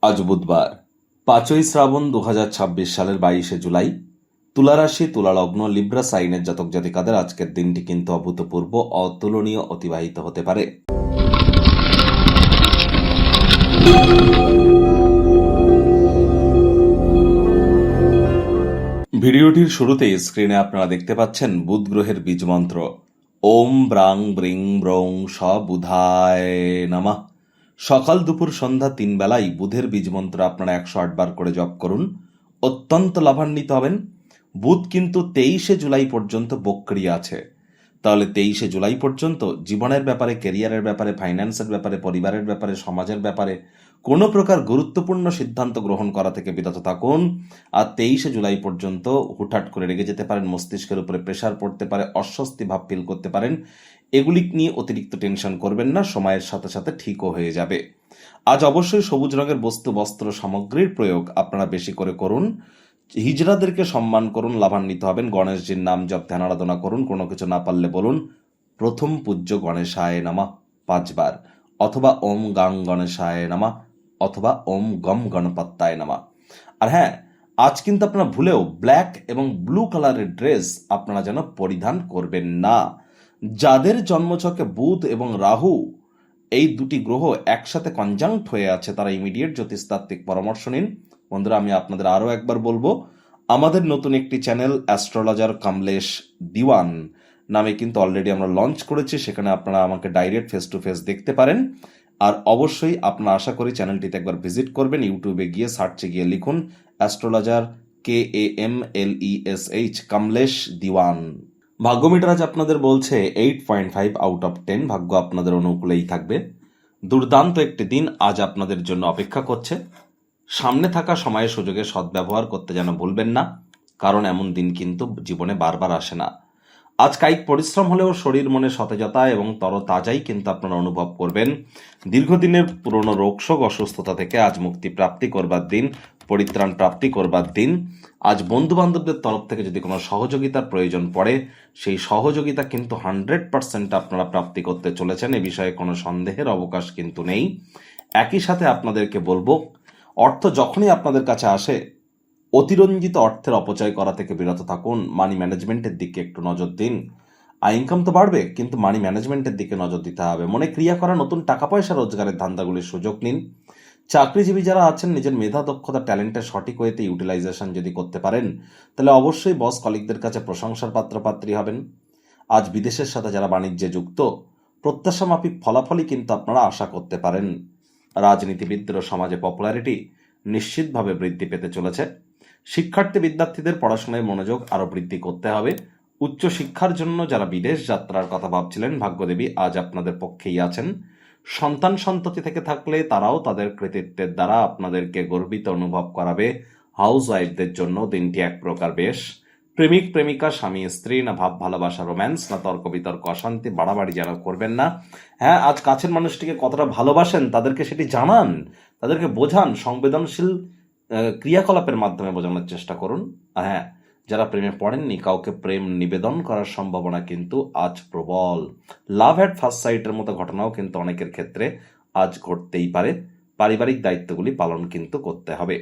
আজ বুধবার 5ই শ্রাবণ 2026 সালের 22শে জুলাই। তুলা রাশি, তুলা লগ্ন, লিব্রা সাইনের জাতক জাতিকাদের আজকের দিনটি কিন্তু অভূতপূর্ব, অতুলনীয় অতিবাহিত হতে পারে। ভিডিওটির শুরুতেই স্ক্রিনে আপনারা দেখতে পাচ্ছেন বুধ গ্রহের বীজ মন্ত্র ওম ব্রাং ব্রিং ব্রং স বুধায় নমঃ। সকাল দুপুর সন্ধ্যা 3 বেলায় বুধের বীজ মন্ত্র আপনারা 108 বার করে জপ করুন, অত্যন্ত লাভান্বিত হবেন। বুধ কিন্তু 23শে জুলাই পর্যন্ত বক্রিয় আছে। তাহলে 23শে জুলাই পর্যন্ত জীবনের ব্যাপারে, কেরিয়ারের ব্যাপারে, ফাইন্যান্সের ব্যাপারে, পরিবারের ব্যাপারে, সমাজের ব্যাপারে কোনো প্রকার গুরুত্বপূর্ণ সিদ্ধান্ত গ্রহণ করা থেকে বিরত থাকুন। আর 23শে জুলাই পর্যন্ত হুটহাট করে রেগে যেতে পারেন, মস্তিষ্কের উপরে প্রেশার পড়তে পারে, অস্বস্তি ভাব ফিল করতে পারেন। এগুলি নিয়ে অতিরিক্ত টেনশন করবেন না, সময়ের সাথে সাথে ঠিকও হয়ে যাবে। আজ অবশ্যই সবুজ রঙের বস্তু, বস্ত্র, সামগ্রীর প্রয়োগ আপনারা বেশি করে করুন। হিজড়াদেরকে সম্মান করুন, লাভান্বিত হবেন। গণেশজির নাম জপ, ধ্যান আরাধনা করুন। কোনো কিছু না পারলে বলুন প্রথম পূজ্য গণেশায় নমঃ 5 বার, অথবা ওম গাং গণেশায় নমঃ, অথবা ওম গম গণপত্যায় নমঃ। আর হ্যাঁ, আজ কিন্তু আপনারা ভুলেও ব্ল্যাক এবং ব্লু কালারের ড্রেস আপনারা যেন পরিধান করবেন না। যাদের জন্মছকে বুধ এবং রাহু এই দুটি গ্রহ একসাথে কনজাংক্ট হয়ে আছে, তারা ইমিডিয়েট জ্যোতিষতাত্ত্বিক পরামর্শ নিন। বন্ধুরা, আমি আপনাদের আরও একবার বলবো, আমাদের নতুন একটি চ্যানেল অ্যাস্ট্রোলজার কমলেশ দিওয়ান নামে কিন্তু অলরেডি আমরা লঞ্চ করেছি। সেখানে আপনারা আমাকে ডাইরেক্ট ফেস টু ফেস দেখতে পারেন। আর অবশ্যই আপনারা আশা করি চ্যানেলটিতে একবার ভিজিট করবেন। ইউটিউবে গিয়ে সার্চে গিয়ে লিখুন অ্যাস্ট্রোলজার KAMLESH কমলেশ দিওয়ান। ভাগ্য মিটার আজ আপনাদের বলছে 8.5 আউট অফ 10। ভাগ্য আপনাদের অনুকূলেই থাকবে। দুর্দান্ত একটি দিন আজ আপনাদের জন্য অপেক্ষা করছে। সামনে থাকা সময়ে সুযোগে সদ্ব্যবহার করতে যেন ভুলবেন না, কারণ এমন দিন কিন্তু জীবনে বারবার আসে না। আজ কায়িক পরিশ্রম হলেও শরীর মনে সতেজতা এবং তরতাজাই কিন্তু আপনারা অনুভব করবেন। দীর্ঘদিনের পুরনো রোগশোক, অসুস্থতা থেকে আজ মুক্তি প্রাপ্তি করবার দিন, পরিত্রাণ প্রাপ্তি করবার দিন। আজ বন্ধু বান্ধবদের তরফ থেকে যদি কোনো সহযোগিতার প্রয়োজন পড়ে, সেই সহযোগিতা কিন্তু 100% আপনারা প্রাপ্তি করতে চলেছেন। এ বিষয়ে কোনো সন্দেহের অবকাশ কিন্তু নেই। একই সাথে আপনাদেরকে বলবো, অর্থ যখনই আপনাদের কাছে আসে, অতিরঞ্জিত অর্থের অপচয় করা থেকে বিরত থাকুন। মানি ম্যানেজমেন্টের দিকে একটু নজর দিন। আয় ইনকাম তো বাড়বে, কিন্তু মানি ম্যানেজমেন্টের দিকে নজর দিতে হবে। মনে ক্রিয়া করা নতুন টাকা পয়সা রোজগারের ধান্দাগুলির সুযোগ নিন। চাকরিজীবী যারা আছেন, নিজের মেধা, দক্ষতা, ট্যালেন্টের সঠিক ওয়েতে ইউটিলাইজেশন যদি করতে পারেন, তাহলে অবশ্যই বস কলিগদের কাছে প্রশংসার পাত্রপাত্রী হবেন। আজ বিদেশের সাথে যারা বাণিজ্যে যুক্ত, প্রত্যাশা মাফিক ফলাফলই কিন্তু আপনারা আশা করতে পারেন। রাজনীতিবিদদের সমাজে পপুলারিটি নিশ্চিতভাবে বৃদ্ধি পেতে চলেছে। শিক্ষার্থী বিদ্যার্থীদের পড়াশোনায় মনোযোগ আরও বৃদ্ধি করতে হবে। উচ্চ শিক্ষার জন্য যারা বিদেশ যাত্রার কথা ভাবছিলেন, ভাগ্যদেবী আজ আপনাদের পক্ষেই আছেন। সন্তান সন্ততি থেকে থাকলে তারাও তাদের কৃতিত্বের দ্বারা আপনাদেরকে গর্বিত অনুভব করাবে। হাউস ওয়াইফদের জন্য দিনটি এক প্রকার বেশ। প্রেমিক প্রেমিকা, স্বামী স্ত্রী, না ভাব ভালোবাসা, রোম্যান্স, না তর্ক বিতর্ক, অশান্তি বাড়াবাড়ি যেন করবেন না। হ্যাঁ, আজ কাছের মানুষটিকে কতটা ভালোবাসেন তাদেরকে সেটি জানান, তাদেরকে বোঝান। সংবেদনশীল ক্রিয়াকলাপের মাধ্যমে বোঝানোর চেষ্টা করুন। হ্যাঁ, যারা প্রেমে পড়েননি, কাউকে প্রেম নিবেদন করার সম্ভাবনা কিন্তু আজ প্রবল। লাভ অ্যাট ফার্স্ট সাইটের মতো ঘটনাও কিন্তু অনেকের ক্ষেত্রে আজ ঘটতেই পারে। পারিবারিক দায়িত্বগুলি পালন কিন্তু করতে হবে।